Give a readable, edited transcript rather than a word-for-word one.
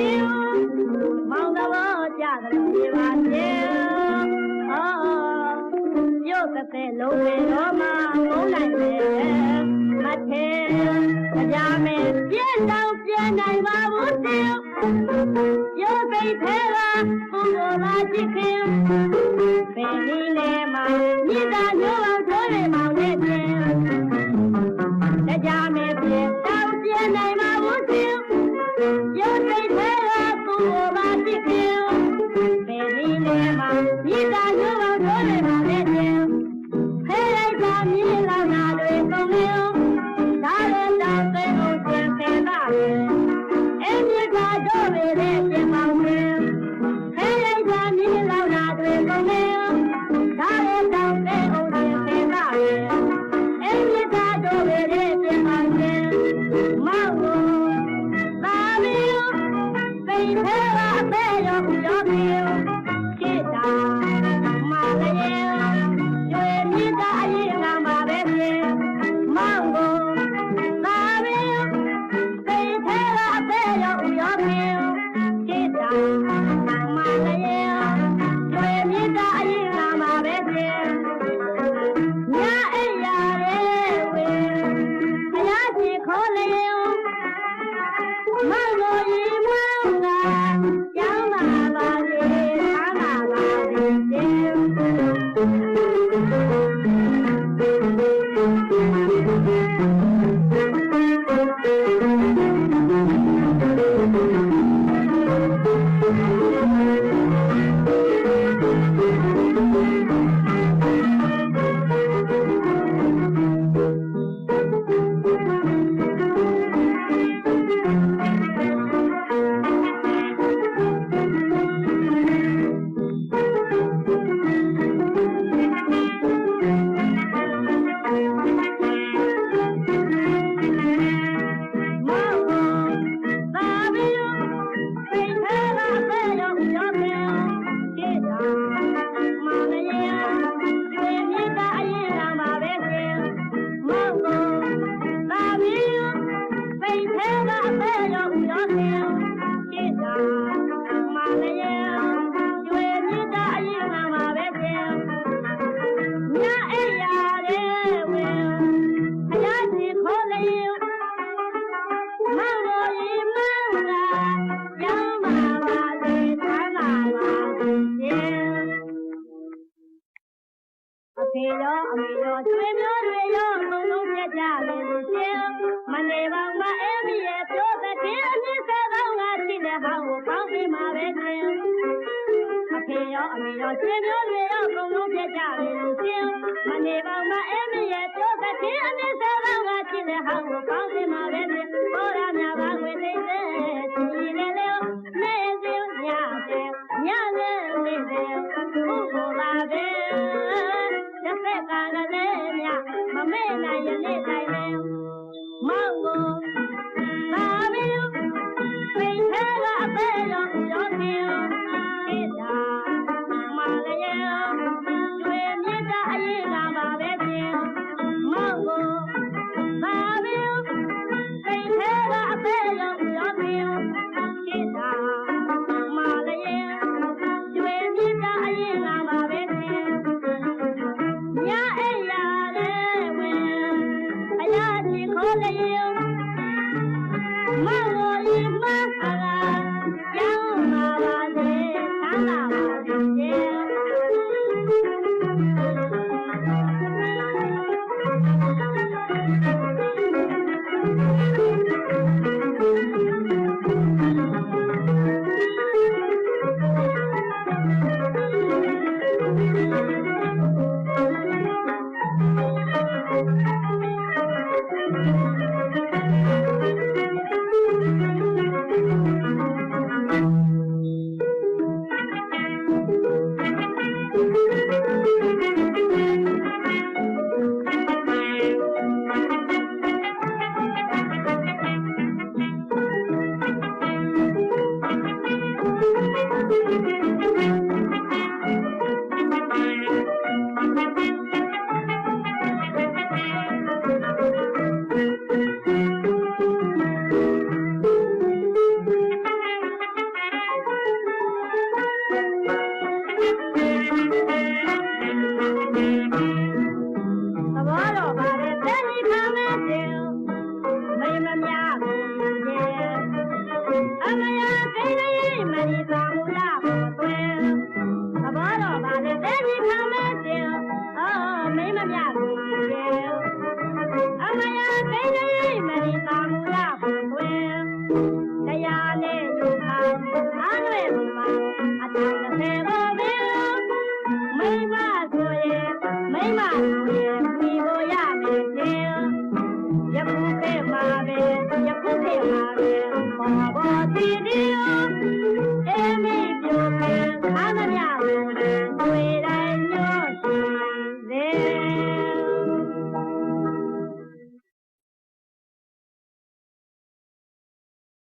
ရှင်မောင်တော်ကြတယ်ဒီပါရှင်ရုပ်ကတဲ့လုံးဝတော့မှမုန်းနိုင်တယ်မထဲကြားမယ်ပြည့်တော့ပြည့်နိုင်ပါဘူးရှင်ရုပ်စိတ်ထဲကဘုံလာချစ်ခင်ပင်လေးနဲ့မှမြေသာညို့အောင်ထိုးရမောင်နဲ့ရှင်ကြားမယ်ပြည့်တော့ပြည့်နိုင်ပါဘူးရှင်ရုပ်စိတ်ထဲကဘုံလာချစ်ခင်ပင်လေးနဲ့မှမြေသာညို့အောင်ထိုးရမောင်နဲ့ရှင်ဖဲလိုက်တာမြေလောင်နာတွေကုန်လျောဒါလည်းတော့ပဲဦးရှင်ဖဲပါအင်းမြေသာတော့ပဲရှင်မောင်ရှင်ဖဲလိုက်တာမြေလောင်နာတွေကုန်လျောဒါလည်းတော့ပဲဦးရှင်ဖဲပါအင်းမြေသာတော့ပဲရှင်မောင်ရှင်မောင်ကိုသာမီးပိန်ထဲကအပဲရောပြောပြီးခေတ္တမလည်းကျွေးမြတ်အရင်ကမှာပဲရှင်မောင်ကိုသာမီးပိန်ထဲကအပဲရောပြောပြီးခေတ္တမလည်းကျွေးမြတ်အရင်ကမှာပဲရှင်ညအိယာရဲ့ဝေဘုရားရှင်ခေါ်လေမောင်ကိုရီမောင်ကကျောင်းလာပါစေထားလာပါစေရှင်ဖေရောအမေရောကျွေးမျိုးတွေရောအကုန်လုံးပြကြလေလို့ရှင်မနေပါမအေးမရဲ့ပြောတဲ့တင်းအနည်းဆက်တော့ငါရှိတဲ့ဟောင်းကိုပေါင်းပြီးမှာပဲရှင်အဖေရောအမေရောကျွေးမျိုးတွေရောအကုန်လုံးပြကြလေလို့ရှင်မနေပါမအေးမရဲ့ပြောတဲ့တင်းအနည်းဆက်တော့ငါရှိတဲ့ဟောင်းကိုပေါင်းပြီးမှာပဲရှင်ပေါ်ရမြပါဝင်နေတဲ့ဒီလေလေနေစီညတဲ့ညနဲ့နေတဲ့ဘုဘောလာပဲတစ်ဖက်ကလည်းမြမမေ့နိုင်ရနေတိုင်းလဲမောင်ကို